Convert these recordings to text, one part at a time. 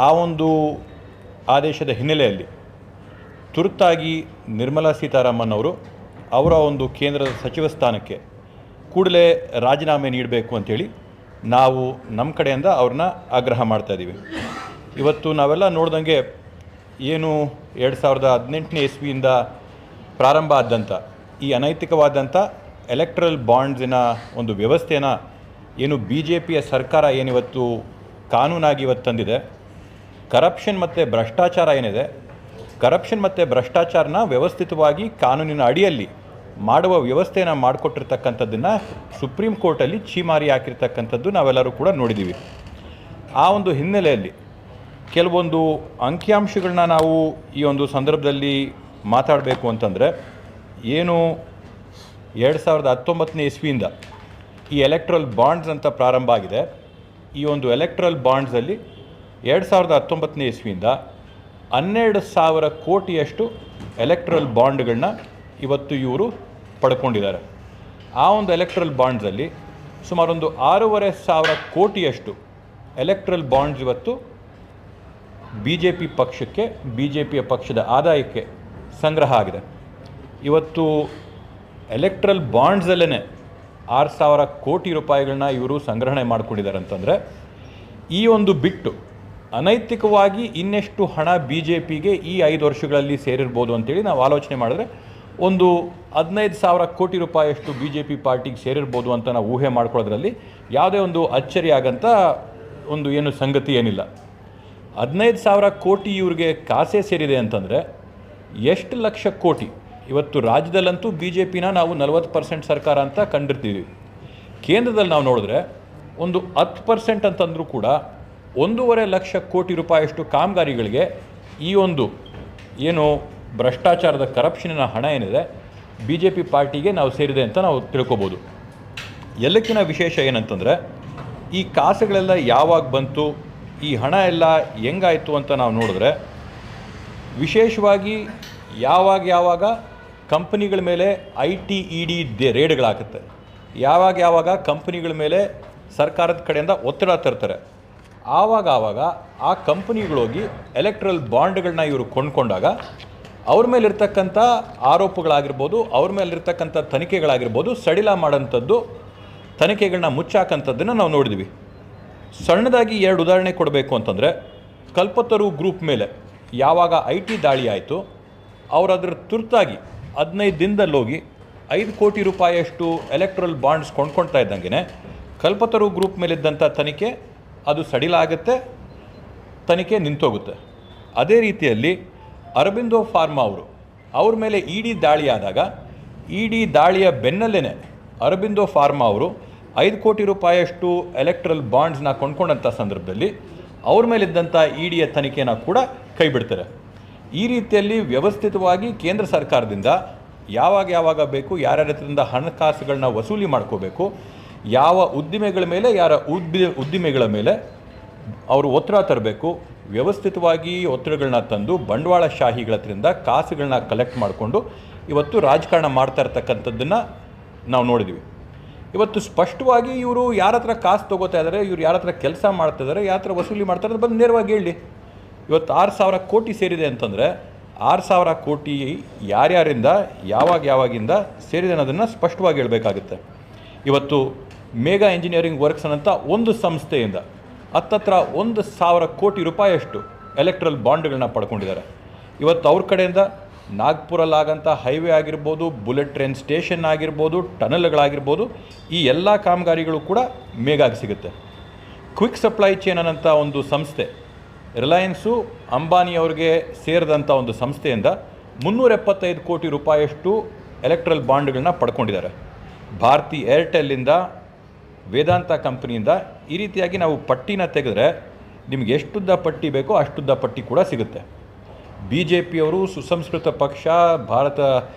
ಆ ಒಂದು ಆದೇಶದ ಹಿನ್ನೆಲೆಯಲ್ಲಿ ತುರ್ತಾಗಿ ನಿರ್ಮಲಾ ಸೀತಾರಾಮನ್ ಅವರು ಅವರ ಒಂದು ಕೇಂದ್ರದ ಸಚಿವ ಸ್ಥಾನಕ್ಕೆ ಕೂಡಲೇ ರಾಜೀನಾಮೆ ನೀಡಬೇಕು ಅಂಥೇಳಿ ನಾವು ನಮ್ಮ ಕಡೆಯಿಂದ ಅವ್ರನ್ನ ಆಗ್ರಹ ಮಾಡ್ತಾಯಿದ್ದೀವಿ. ಇವತ್ತು ನಾವೆಲ್ಲ ನೋಡ್ದಂಗೆ ಏನು 2018ನೇ ಇಸ್ವಿಯಿಂದ ಪ್ರಾರಂಭ ಆದಂಥ ಈ ಅನೈತಿಕವಾದಂಥ ಎಲೆಕ್ಟ್ರಲ್ ಬಾಂಡ್ಸಿನ ಒಂದು ವ್ಯವಸ್ಥೆನ ಏನು BJPಯ ಸರ್ಕಾರ ಏನಿವತ್ತು ಕಾನೂನಾಗಿ ಇವತ್ತು ತಂದಿದೆ, ಕರಪ್ಷನ್ ಮತ್ತು ಭ್ರಷ್ಟಾಚಾರ ಏನಿದೆ, ಕರಪ್ಷನ್ ಮತ್ತು ಭ್ರಷ್ಟಾಚಾರನ ವ್ಯವಸ್ಥಿತವಾಗಿ ಕಾನೂನಿನ ಅಡಿಯಲ್ಲಿ ಮಾಡುವ ವ್ಯವಸ್ಥೆಯನ್ನು ಮಾಡಿಕೊಟ್ಟಿರ್ತಕ್ಕಂಥದ್ದನ್ನು ಸುಪ್ರೀಂ ಕೋರ್ಟಲ್ಲಿ ಛೀಮಾರಿ ಹಾಕಿರ್ತಕ್ಕಂಥದ್ದು ನಾವೆಲ್ಲರೂ ಕೂಡ ನೋಡಿದ್ದೀವಿ. ಆ ಒಂದು ಹಿನ್ನೆಲೆಯಲ್ಲಿ ಕೆಲವೊಂದು ಅಂಕಿಅಂಶಗಳನ್ನ ನಾವು ಈ ಒಂದು ಸಂದರ್ಭದಲ್ಲಿ ಮಾತಾಡಬೇಕು ಅಂತಂದರೆ, ಏನು 2019ನೇ ಇಸ್ವಿಯಿಂದ ಈ ಎಲೆಕ್ಟ್ರಲ್ ಬಾಂಡ್ಸ್ ಅಂತ ಪ್ರಾರಂಭ ಆಗಿದೆ. ಈ ಒಂದು ಎಲೆಕ್ಟ್ರಲ್ ಬಾಂಡ್ಸಲ್ಲಿ 2019ನೇ ಇಸ್ವಿಯಿಂದ 12,000 ಕೋಟಿಯಷ್ಟು ಎಲೆಕ್ಟ್ರಲ್ ಬಾಂಡ್ಗಳನ್ನ ಇವತ್ತು ಇವರು ಪಡ್ಕೊಂಡಿದ್ದಾರೆ. ಆ ಒಂದು ಎಲೆಕ್ಟ್ರಲ್ ಬಾಂಡ್ಸಲ್ಲಿ ಸುಮಾರೊಂದು 6,500 ಕೋಟಿಯಷ್ಟು ಎಲೆಕ್ಟ್ರಲ್ ಬಾಂಡ್ಸ್ ಇವತ್ತು BJP ಪಕ್ಷಕ್ಕೆ, BJPಯ ಪಕ್ಷದ ಆದಾಯಕ್ಕೆ ಸಂಗ್ರಹ ಆಗಿದೆ. ಇವತ್ತು ಎಲೆಕ್ಟ್ರಲ್ ಬಾಂಡ್ಸಲ್ಲೇ 6,000 ಕೋಟಿ ರೂಪಾಯಿಗಳನ್ನ ಇವರು ಸಂಗ್ರಹಣೆ ಮಾಡಿಕೊಂಡಿದ್ದಾರೆ ಅಂತಂದರೆ, ಈ ಒಂದು ಬಿಟ್ಟು ಅನೈತಿಕವಾಗಿ ಇನ್ನೆಷ್ಟು ಹಣ BJPಗೆ ಈ 5 ವರ್ಷಗಳಲ್ಲಿ ಸೇರಿರ್ಬೋದು ಅಂತೇಳಿ ನಾವು ಆಲೋಚನೆ ಮಾಡಿದ್ರೆ ಒಂದು 15,000 ಕೋಟಿ ರೂಪಾಯಿಯಷ್ಟು BJP ಪಾರ್ಟಿಗೆ ಸೇರಿರ್ಬೋದು ಅಂತ ನಾವು ಊಹೆ ಮಾಡ್ಕೊಳ್ಳೋದ್ರಲ್ಲಿ ಯಾವುದೇ ಒಂದು ಅಚ್ಚರಿಯಾಗಂಥ ಒಂದು ಏನು ಸಂಗತಿ ಏನಿಲ್ಲ. 15,000 ಕೋಟಿ ಇವ್ರಿಗೆ ಕಾಸೇ ಸೇರಿದೆ ಅಂತಂದರೆ ಎಷ್ಟು ಲಕ್ಷ ಕೋಟಿ. ಇವತ್ತು ರಾಜ್ಯದಲ್ಲಂತೂ BJPನ ನಾವು 40% ಸರ್ಕಾರ ಅಂತ ಕಂಡಿರ್ತೀವಿ. ಕೇಂದ್ರದಲ್ಲಿ ನಾವು ನೋಡಿದ್ರೆ ಒಂದು 10% ಅಂತಂದರೂ ಕೂಡ 1.5 ಲಕ್ಷ ಕೋಟಿ ರೂಪಾಯಿಯಷ್ಟು ಕಾಮಗಾರಿಗಳಿಗೆ ಈ ಒಂದು ಏನು ಭ್ರಷ್ಟಾಚಾರದ ಕರಪ್ಷನಿನ ಹಣ ಏನಿದೆ BJP ಪಾರ್ಟಿಗೆ ನಾವು ಸೇರಿದೆ ಅಂತ ನಾವು ತಿಳ್ಕೊಬೋದು. ಎಲ್ಲಕ್ಕಿಂತ ವಿಶೇಷ ಏನಂತಂದರೆ, ಈ ಕಾಸುಗಳೆಲ್ಲ ಯಾವಾಗ ಬಂತು, ಈ ಹಣ ಎಲ್ಲ ಹೆಂಗಾಯಿತು ಅಂತ ನಾವು ನೋಡಿದ್ರೆ, ವಿಶೇಷವಾಗಿ ಯಾವಾಗ ಕಂಪನಿಗಳ ಮೇಲೆ IT ED ರೇಡ್ಗಳಾಗುತ್ತೆ, ಯಾವಾಗ ಕಂಪನಿಗಳ ಮೇಲೆ ಸರ್ಕಾರದ ಕಡೆಯಿಂದ ಒತ್ತಡ ತರ್ತಾರೆ, ಆವಾಗ ಆ ಕಂಪನಿಗಳೋಗಿ ಎಲೆಕ್ಟ್ರಲ್ ಬಾಂಡ್ಗಳನ್ನ ಇವರು ಕೊಂಡ್ಕೊಂಡಾಗ ಅವ್ರ ಮೇಲಿರ್ತಕ್ಕಂಥ ಆರೋಪಗಳಾಗಿರ್ಬೋದು, ಅವ್ರ ಮೇಲಿರ್ತಕ್ಕಂಥ ತನಿಖೆಗಳಾಗಿರ್ಬೋದು, ಸಡಿಲ ಮಾಡೋಂಥದ್ದು, ತನಿಖೆಗಳನ್ನ ಮುಚ್ಚಾಕಂಥದ್ದನ್ನು ನಾವು ನೋಡಿದ್ವಿ. ಸಣ್ಣದಾಗಿ 2 ಉದಾಹರಣೆ ಕೊಡಬೇಕು ಅಂತಂದರೆ, ಕಲ್ಪತರು ಗ್ರೂಪ್ ಮೇಲೆ ಯಾವಾಗ IT ದಾಳಿ ಆಯಿತು, ಅವರು ಅದರ ತುರ್ತಾಗಿ 15 ದಿನದಲ್ಲಿ ಹೋಗಿ 5 ಕೋಟಿ ರೂಪಾಯಿಯಷ್ಟು ಎಲೆಕ್ಟ್ರಲ್ ಬಾಂಡ್ಸ್ ಕೊಂಡ್ಕೊಳ್ತಾ ಇದ್ದಂಗೆ ಕಲ್ಪತರು ಗ್ರೂಪ್ ಮೇಲಿದ್ದಂಥ ತನಿಖೆ ಅದು ಸಡಿಲ ಆಗುತ್ತೆ, ತನಿಖೆ ನಿಂತೋಗುತ್ತೆ. ಅದೇ ರೀತಿಯಲ್ಲಿ ಅರಬಿಂದೋ ಫಾರ್ಮಾ ಅವ್ರ ಮೇಲೆ ED ದಾಳಿ ಆದಾಗ, ED ದಾಳಿಯ ಬೆನ್ನಲ್ಲೇ ಅರಬಿಂದೋ ಫಾರ್ಮಾ ಅವರು 5 ಕೋಟಿ ರೂಪಾಯಿಯಷ್ಟು ಎಲೆಕ್ಟ್ರಲ್ ಬಾಂಡ್ಸ್ನ ಕೊಂಡ್ಕೊಂಡಂಥ ಸಂದರ್ಭದಲ್ಲಿ ಅವ್ರ ಮೇಲಿದ್ದಂಥ EDಯ ತನಿಖೆನ ಕೂಡ ಕೈ ಬಿಡ್ತಾರೆ. ಈ ರೀತಿಯಲ್ಲಿ ವ್ಯವಸ್ಥಿತವಾಗಿ ಕೇಂದ್ರ ಸರ್ಕಾರದಿಂದ ಯಾವಾಗ ಬೇಕು, ಯಾರ್ಯಾರ ಹತ್ರದಿಂದ ಹಣಕಾಸುಗಳನ್ನ ವಸೂಲಿ ಮಾಡ್ಕೋಬೇಕು, ಯಾವ ಉದ್ದಿಮೆಗಳ ಮೇಲೆ, ಯಾರ ಉದ್ದಿಮೆಗಳ ಮೇಲೆ ಅವರು ಒತ್ತಡ ತರಬೇಕು, ವ್ಯವಸ್ಥಿತವಾಗಿ ಒತ್ತಡಗಳನ್ನ ತಂದು ಬಂಡವಾಳಶಾಹಿಗಳ ಹತ್ರದಿಂದ ಕಾಸುಗಳನ್ನ ಕಲೆಕ್ಟ್ ಮಾಡಿಕೊಂಡು ಇವತ್ತು ರಾಜಕಾರಣ ಮಾಡ್ತಾ ಇರ್ತಕ್ಕಂಥದ್ದನ್ನು ನಾವು ನೋಡಿದ್ವಿ. ಇವತ್ತು ಸ್ಪಷ್ಟವಾಗಿ ಇವರು ಯಾರ ಹತ್ರ ಕಾಸು ತೊಗೋತಾ ಇದ್ದಾರೆ, ಇವ್ರು ಯಾರ ಹತ್ರ ಕೆಲಸ ಮಾಡ್ತಾಯಿದ್ದಾರೆ, ಯಾರ ಹತ್ರ ವಸೂಲಿ ಮಾಡ್ತಾರೆ ಬಂದು ನೇರವಾಗಿ ಹೇಳಿ. ಇವತ್ತು 6,000 ಕೋಟಿ ಸೇರಿದೆ ಅಂತಂದರೆ 6,000 ಕೋಟಿ ಯಾರ್ಯಾರಿಂದ ಯಾವಾಗಿಂದ ಸೇರಿದೆ ಅನ್ನೋದನ್ನು ಸ್ಪಷ್ಟವಾಗಿ ಹೇಳಬೇಕಾಗುತ್ತೆ. ಇವತ್ತು ಮೇಗಾ ಇಂಜಿನಿಯರಿಂಗ್ ವರ್ಕ್ಸ್ ಅನ್ನಂಥ ಒಂದು ಸಂಸ್ಥೆಯಿಂದ ಹತ್ತತ್ರ 1,000 ಕೋಟಿ ರೂಪಾಯಿಯಷ್ಟು ಎಲೆಕ್ಟ್ರಲ್ ಬಾಂಡ್ಗಳನ್ನ ಪಡ್ಕೊಂಡಿದ್ದಾರೆ. ಇವತ್ತು ಅವ್ರ ಕಡೆಯಿಂದ ನಾಗ್ಪುರಲ್ಲಾಗಂಥ ಹೈವೇ ಆಗಿರ್ಬೋದು, ಬುಲೆಟ್ ಟ್ರೈನ್ ಸ್ಟೇಷನ್ ಆಗಿರ್ಬೋದು, ಟನಲ್ಗಳಾಗಿರ್ಬೋದು, ಈ ಎಲ್ಲ ಕಾಮಗಾರಿಗಳು ಕೂಡ ಮೇಗಾಗಿ ಸಿಗುತ್ತೆ. ಕ್ವಿಕ್ ಸಪ್ಲೈ ಚೈನ್ ಅನ್ನೋಂಥ ಒಂದು ಸಂಸ್ಥೆ, ರಿಲಯನ್ಸು ಅಂಬಾನಿಯವ್ರಿಗೆ ಸೇರಿದಂಥ ಒಂದು ಸಂಸ್ಥೆಯಿಂದ 375 ಕೋಟಿ ರೂಪಾಯಿಯಷ್ಟು ಎಲೆಕ್ಟ್ರಲ್ ಬಾಂಡ್ಗಳನ್ನ ಪಡ್ಕೊಂಡಿದ್ದಾರೆ. ಭಾರತಿ ಏರ್ಟೆಲ್ಲಿಂದ, ವೇದಾಂತ ಕಂಪ್ನಿಯಿಂದ, ಈ ರೀತಿಯಾಗಿ ನಾವು ಪಟ್ಟಿನ ತೆಗೆದ್ರೆ ನಿಮಗೆ ಎಷ್ಟುದ್ದ ಪಟ್ಟಿ ಬೇಕೋ ಅಷ್ಟುದ್ದ ಪಟ್ಟಿ ಕೂಡ ಸಿಗುತ್ತೆ. BJPಯವರು ಸುಸಂಸ್ಕೃತ ಪಕ್ಷ, ಭಾರತ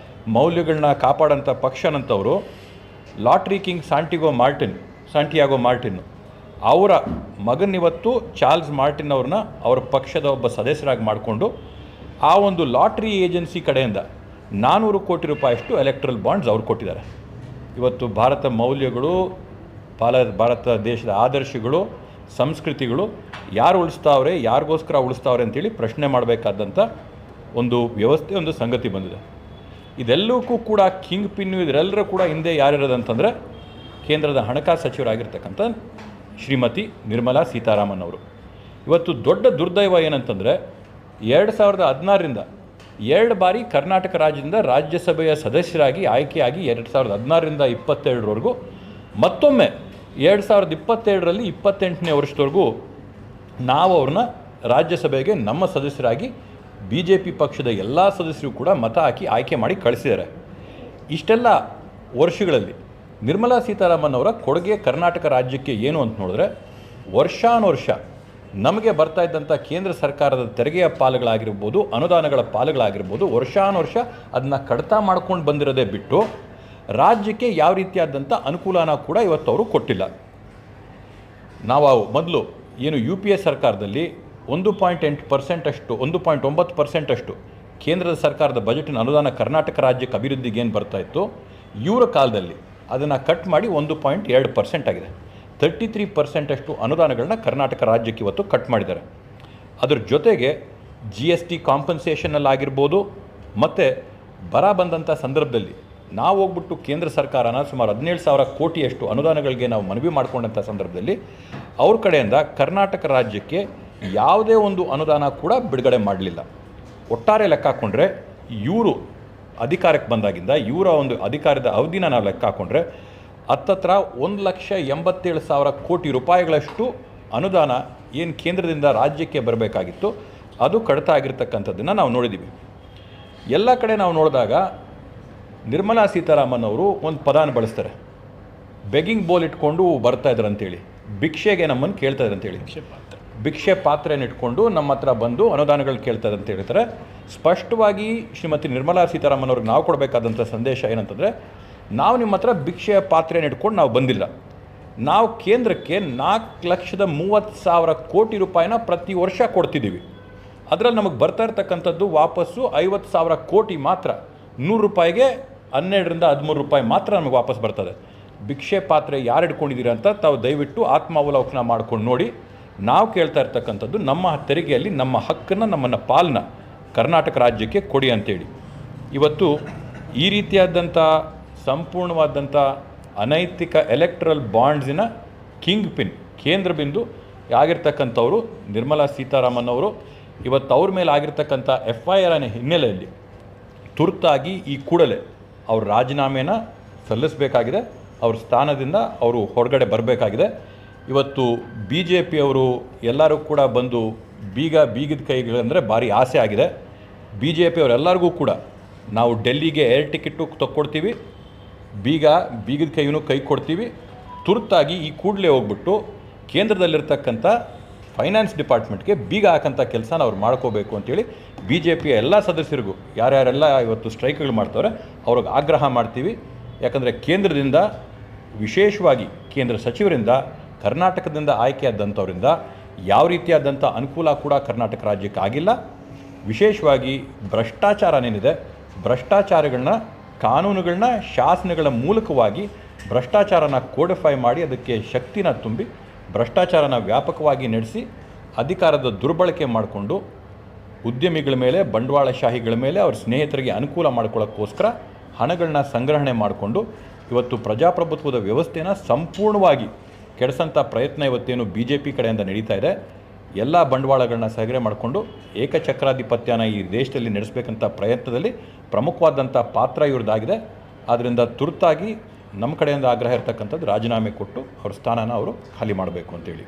ಮೌಲ್ಯಗಳನ್ನ ಕಾಪಾಡೋಂಥ ಪಕ್ಷ ಅನ್ನಂಥವರು ಲಾಟ್ರಿ ಕಿಂಗ್ ಸಾಂಟಿಯಾಗೋ ಮಾರ್ಟಿನ್ ಅವರ ಮಗನಿವತ್ತು ಚಾರ್ಲ್ಸ್ ಮಾರ್ಟಿನ್ ಅವ್ರನ್ನ ಅವರ ಪಕ್ಷದ ಒಬ್ಬ ಸದಸ್ಯರಾಗಿ ಮಾಡಿಕೊಂಡು ಆ ಒಂದು ಲಾಟ್ರಿ ಏಜೆನ್ಸಿ ಕಡೆಯಿಂದ 400 ಕೋಟಿ ರೂಪಾಯಿಯಷ್ಟು ಎಲೆಕ್ಟ್ರಲ್ ಬಾಂಡ್ಸ್ ಅವ್ರು ಕೊಟ್ಟಿದ್ದಾರೆ. ಇವತ್ತು ಭಾರತ ಮೌಲ್ಯಗಳು, ಭಾರತ ದೇಶದ ಆದರ್ಶಗಳು, ಸಂಸ್ಕೃತಿಗಳು ಯಾರು ಉಳಿಸ್ತಾವ್ರೆ, ಯಾರಿಗೋಸ್ಕರ ಉಳಿಸ್ತಾವ್ರೆ ಅಂತೇಳಿ ಪ್ರಶ್ನೆ ಮಾಡಬೇಕಾದಂಥ ಒಂದು ವ್ಯವಸ್ಥೆ, ಒಂದು ಸಂಗತಿ ಬಂದಿದೆ. ಇದೆಲ್ಲಕ್ಕೂ ಕೂಡ ಕಿಂಗ್ ಪಿನ್ನು ಇದರೆಲ್ಲರೂ ಕೂಡ ಹಿಂದೆ ಯಾರಿರೋದಂತಂದರೆ ಕೇಂದ್ರದ ಹಣಕಾಸು ಸಚಿವರಾಗಿರ್ತಕ್ಕಂಥ ಶ್ರೀಮತಿ ನಿರ್ಮಲಾ ಸೀತಾರಾಮನ್ ಅವರು. ಇವತ್ತು ದೊಡ್ಡ ದುರ್ದೈವ ಏನಂತಂದರೆ 2016ರಿಂದ 2 ಬಾರಿ ಕರ್ನಾಟಕ ರಾಜ್ಯದಿಂದ ರಾಜ್ಯಸಭೆಯ ಸದಸ್ಯರಾಗಿ ಆಯ್ಕೆಯಾಗಿ 2016ರಿಂದ 22ರವರೆಗೂ, ಮತ್ತೊಮ್ಮೆ 2022ರಲ್ಲಿ 28ನೇ ವರ್ಷದವರೆಗೂ ನಾವು ಅವ್ರನ್ನ ರಾಜ್ಯಸಭೆಗೆ ನಮ್ಮ ಸದಸ್ಯರಾಗಿ BJP ಪಕ್ಷದ ಎಲ್ಲ ಸದಸ್ಯರು ಕೂಡ ಮತ ಹಾಕಿ ಆಯ್ಕೆ ಮಾಡಿ ಕಳಿಸಿದ್ದಾರೆ. ಇಷ್ಟೆಲ್ಲ ವರ್ಷಗಳಲ್ಲಿ ನಿರ್ಮಲಾ ಸೀತಾರಾಮನ್ ಅವರ ಕೊಡುಗೆ ಕರ್ನಾಟಕ ರಾಜ್ಯಕ್ಕೆ ಏನು ಅಂತ ನೋಡಿದ್ರೆ, ವರ್ಷಾನುವರ್ಷ ನಮಗೆ ಬರ್ತಾ ಇದ್ದಂಥ ಕೇಂದ್ರ ಸರ್ಕಾರದ ತೆರಿಗೆಯ ಪಾಲುಗಳಾಗಿರ್ಬೋದು, ಅನುದಾನಗಳ ಪಾಲುಗಳಾಗಿರ್ಬೋದು, ವರ್ಷಾನುವರ್ಷ ಅದನ್ನ ಕಡಿತ ಮಾಡ್ಕೊಂಡು ಬಂದಿರೋದೇ ಬಿಟ್ಟು ರಾಜ್ಯಕ್ಕೆ ಯಾವ ರೀತಿಯಾದಂಥ ಅನುಕೂಲನ ಕೂಡ ಇವತ್ತು ಅವರು ಕೊಟ್ಟಿಲ್ಲ. ನಾವು ಮೊದಲು ಏನು UPA ಸರ್ಕಾರದಲ್ಲಿ 1.8% ಅಷ್ಟು 1.9% ಅಷ್ಟು ಕೇಂದ್ರದ ಸರ್ಕಾರದ ಬಜೆಟಿನ ಅನುದಾನ ಕರ್ನಾಟಕ ರಾಜ್ಯಕ್ಕೆ ಅಭಿವೃದ್ಧಿಗೆ ಏನು ಬರ್ತಾ ಇತ್ತು, ಇವರ ಕಾಲದಲ್ಲಿ ಅದನ್ನು ಕಟ್ ಮಾಡಿ 1.2% ಆಗಿದೆ. 33% ಅಷ್ಟು ಅನುದಾನಗಳನ್ನ ಕರ್ನಾಟಕ ರಾಜ್ಯಕ್ಕೆ ಇವತ್ತು ಕಟ್ ಮಾಡಿದ್ದಾರೆ. ಅದ್ರ ಜೊತೆಗೆ GST ಕಾಂಪನ್ಸೇಷನಲ್ಲಾಗಿರ್ಬೋದು, ಮತ್ತು ಬರ ಬಂದಂಥ ಸಂದರ್ಭದಲ್ಲಿ ನಾವು ಹೋಗ್ಬಿಟ್ಟು ಕೇಂದ್ರ ಸರ್ಕಾರನ ಸುಮಾರು 17,000 ಕೋಟಿಯಷ್ಟು ಅನುದಾನಗಳಿಗೆ ನಾವು ಮನವಿ ಮಾಡಿಕೊಂಡಂಥ ಸಂದರ್ಭದಲ್ಲಿ ಅವ್ರ ಕಡೆಯಿಂದ ಕರ್ನಾಟಕ ರಾಜ್ಯಕ್ಕೆ ಯಾವುದೇ ಒಂದು ಅನುದಾನ ಕೂಡ ಬಿಡುಗಡೆ ಮಾಡಲಿಲ್ಲ. ಒಟ್ಟಾರೆ ಲೆಕ್ಕ ಹಾಕ್ಕೊಂಡ್ರೆ ಇವರು ಅಧಿಕಾರಕ್ಕೆ ಬಂದಾಗಿಂದ ಇವರ ಒಂದು ಅಧಿಕಾರದ ಅವಧಿನ ನಾವು ಲೆಕ್ಕ ಹಾಕ್ಕೊಂಡ್ರೆ ಹತ್ತತ್ರ 1,87,000 ಕೋಟಿ ರೂಪಾಯಿಗಳಷ್ಟು ಅನುದಾನ ಏನು ಕೇಂದ್ರದಿಂದ ರಾಜ್ಯಕ್ಕೆ ಬರಬೇಕಾಗಿತ್ತು ಅದು ಕಡಿತ ಆಗಿರ್ತಕ್ಕಂಥದ್ದನ್ನು ನಾವು ನೋಡಿದ್ದೀವಿ. ಎಲ್ಲ ಕಡೆ ನಾವು ನೋಡಿದಾಗ ನಿರ್ಮಲಾ ಸೀತಾರಾಮನ್ ಅವರು ಒಂದು ಪದಾನ ಬಳಸ್ತಾರೆ, ಬೆಗ್ಗಿಂಗ್ ಬೋಲ್ ಇಟ್ಕೊಂಡು ಬರ್ತಾ ಇದ್ದಾರೆ ಅಂತೇಳಿ, ಭಿಕ್ಷೆಗೆ ನಮ್ಮನ್ನು ಕೇಳ್ತಾ ಇದ್ದಾರೆ ಅಂತೇಳಿ, ಭಿಕ್ಷೆ ಪಾತ್ರೆನ ಇಟ್ಕೊಂಡು ನಮ್ಮ ಹತ್ರ ಬಂದು ಅನುದಾನಗಳು ಕೇಳ್ತಾ ಇದ್ದಾರೆ ಅಂತ ಹೇಳ್ತಾರೆ. ಸ್ಪಷ್ಟವಾಗಿ ಶ್ರೀಮತಿ ನಿರ್ಮಲಾ ಸೀತಾರಾಮನ್ ಅವ್ರಿಗೆ ನಾವು ಕೊಡಬೇಕಾದಂಥ ಸಂದೇಶ ಏನಂತಂದರೆ, ನಾವು ನಿಮ್ಮ ಹತ್ರ ಭಿಕ್ಷೆಯ ಪಾತ್ರೆನ ಇಟ್ಕೊಂಡು ನಾವು ಬಂದಿಲ್ಲ, ನಾವು ಕೇಂದ್ರಕ್ಕೆ 4,30,000 ಕೋಟಿ ರೂಪಾಯಿನ ಪ್ರತಿ ವರ್ಷ ಕೊಡ್ತಿದ್ದೀವಿ. ಅದರಲ್ಲಿ ನಮಗೆ ಬರ್ತಾ ಇರ್ತಕ್ಕಂಥದ್ದು ವಾಪಸ್ಸು 50,000 ಕೋಟಿ ಮಾತ್ರ, 100 ರೂಪಾಯಿಗೆ 12ರಿಂದ 13 ರೂಪಾಯಿ ಮಾತ್ರ ನಮಗೆ ವಾಪಸ್ ಬರ್ತದೆ. ಭಿಕ್ಷೆ ಪಾತ್ರೆ ಯಾರು ಇಟ್ಕೊಂಡಿದ್ದೀರಾ ಅಂತ ತಾವು ದಯವಿಟ್ಟು ಆತ್ಮಾವಲೋಕನ ಮಾಡ್ಕೊಂಡು ನೋಡಿ. ನಾವು ಕೇಳ್ತಾ ಇರ್ತಕ್ಕಂಥದ್ದು ನಮ್ಮ ತೆರಿಗೆಯಲ್ಲಿ ನಮ್ಮ ಹಕ್ಕನ್ನು, ನಮ್ಮನ್ನು ಪಾಲನ್ನ ಕರ್ನಾಟಕ ರಾಜ್ಯಕ್ಕೆ ಕೊಡಿ ಅಂತೇಳಿ. ಇವತ್ತು ಈ ರೀತಿಯಾದಂಥ ಸಂಪೂರ್ಣವಾದಂಥ ಅನೈತಿಕ ಎಲೆಕ್ಟ್ರಲ್ ಬಾಂಡ್ಸಿನ ಕಿಂಗ್ ಪಿನ್, ಕೇಂದ್ರ ಬಿಂದು ಆಗಿರ್ತಕ್ಕಂಥವರು ನಿರ್ಮಲಾ ಸೀತಾರಾಮನ್ ಅವರು. ಇವತ್ತು ಅವ್ರ ಮೇಲೆ ಆಗಿರ್ತಕ್ಕಂಥ FIR ಹಿನ್ನೆಲೆಯಲ್ಲಿ ತುರ್ತಾಗಿ ಈ ಕೂಡಲೇ ಅವ್ರ ರಾಜೀನಾಮೆನ ಸಲ್ಲಿಸಬೇಕಾಗಿದೆ, ಅವ್ರ ಸ್ಥಾನದಿಂದ ಅವರು ಹೊರಗಡೆ ಬರಬೇಕಾಗಿದೆ. ಇವತ್ತು BJP ಅವರು ಎಲ್ಲರೂ ಕೂಡ ಬಂದು ಬೀಗದ ಕೈಗಳಂದರೆ ಭಾರಿ ಆಸೆ ಆಗಿದೆ. BJP ಅವರೆಲ್ಲರಿಗೂ ಕೂಡ ನಾವು ಡೆಲ್ಲಿಗೆ ಏರ್ ಟಿಕೆಟು ತಕ್ಕೊಡ್ತೀವಿ, ಬೀಗದ ಕೈಯೂ ಕೈ ಕೊಡ್ತೀವಿ, ತುರ್ತಾಗಿ ಈ ಕೂಡಲೇ ಹೋಗ್ಬಿಟ್ಟು ಕೇಂದ್ರದಲ್ಲಿರ್ತಕ್ಕಂಥ ಫೈನಾನ್ಸ್ ಡಿಪಾರ್ಟ್ಮೆಂಟ್ಗೆ ಬೀಗ ಹಾಕೋಂಥ ಕೆಲಸನ ಅವ್ರು ಮಾಡ್ಕೋಬೇಕು ಅಂತೇಳಿ BJPಯ ಎಲ್ಲ ಸದಸ್ಯರಿಗೂ ಯಾರ್ಯಾರೆಲ್ಲ ಇವತ್ತು ಸ್ಟ್ರೈಕ್ಗಳು ಮಾಡ್ತವ್ರೆ ಅವ್ರಿಗೆ ಆಗ್ರಹ ಮಾಡ್ತೀವಿ. ಯಾಕಂದರೆ ಕೇಂದ್ರದಿಂದ, ವಿಶೇಷವಾಗಿ ಕೇಂದ್ರ ಸಚಿವರಿಂದ, ಕರ್ನಾಟಕದಿಂದ ಆಯ್ಕೆಯಾದಂಥವರಿಂದ ಯಾವ ರೀತಿಯಾದಂಥ ಅನುಕೂಲ ಕೂಡ ಕರ್ನಾಟಕ ರಾಜ್ಯಕ್ಕೆ ಆಗಿಲ್ಲ. ವಿಶೇಷವಾಗಿ ಭ್ರಷ್ಟಾಚಾರನೇನಿದೆ, ಭ್ರಷ್ಟಾಚಾರಗಳನ್ನ, ಕಾನೂನುಗಳನ್ನ, ಶಾಸನಗಳ ಮೂಲಕವಾಗಿ ಭ್ರಷ್ಟಾಚಾರನ ಕೋಡಿಫೈ ಮಾಡಿ ಅದಕ್ಕೆ ಶಕ್ತಿನ ತುಂಬಿ ಭ್ರಷ್ಟಾಚಾರನ ವ್ಯಾಪಕವಾಗಿ ನಡೆಸಿ ಅಧಿಕಾರದ ದುರ್ಬಳಕೆ ಮಾಡಿಕೊಂಡು ಉದ್ಯಮಿಗಳ ಮೇಲೆ, ಬಂಡವಾಳಶಾಹಿಗಳ ಮೇಲೆ, ಅವ್ರ ಸ್ನೇಹಿತರಿಗೆ ಅನುಕೂಲ ಮಾಡ್ಕೊಳ್ಳೋಕ್ಕೋಸ್ಕರ ಹಣಗಳನ್ನ ಸಂಗ್ರಹಣೆ ಮಾಡಿಕೊಂಡು ಇವತ್ತು ಪ್ರಜಾಪ್ರಭುತ್ವದ ವ್ಯವಸ್ಥೆನ ಸಂಪೂರ್ಣವಾಗಿ ಕೆಡಿಸೋಂಥ ಪ್ರಯತ್ನ ಇವತ್ತೇನು BJP ಕಡೆಯಿಂದ ನಡೀತಾ ಇದೆ. ಎಲ್ಲ ಬಂಡವಾಳಗಳನ್ನ ಸಂಗ್ರಹಣೆ ಮಾಡಿಕೊಂಡು ಏಕಚಕ್ರಾಧಿಪತ್ಯನ ಈ ದೇಶದಲ್ಲಿ ನಡೆಸಬೇಕಂತ ಪ್ರಯತ್ನದಲ್ಲಿ ಪ್ರಮುಖವಾದಂಥ ಪಾತ್ರ ಇವ್ರದ್ದಾಗಿದೆ. ಆದ್ದರಿಂದ ತುರ್ತಾಗಿ ನಮ್ಮ ಕಡೆಯಿಂದ ಆಗ್ರಹ ಇರ್ತಕ್ಕಂಥದ್ದು ರಾಜೀನಾಮೆ ಕೊಟ್ಟು ಅವ್ರ ಸ್ಥಾನನ ಅವರು ಖಾಲಿ ಮಾಡಬೇಕು ಅಂತೇಳಿ.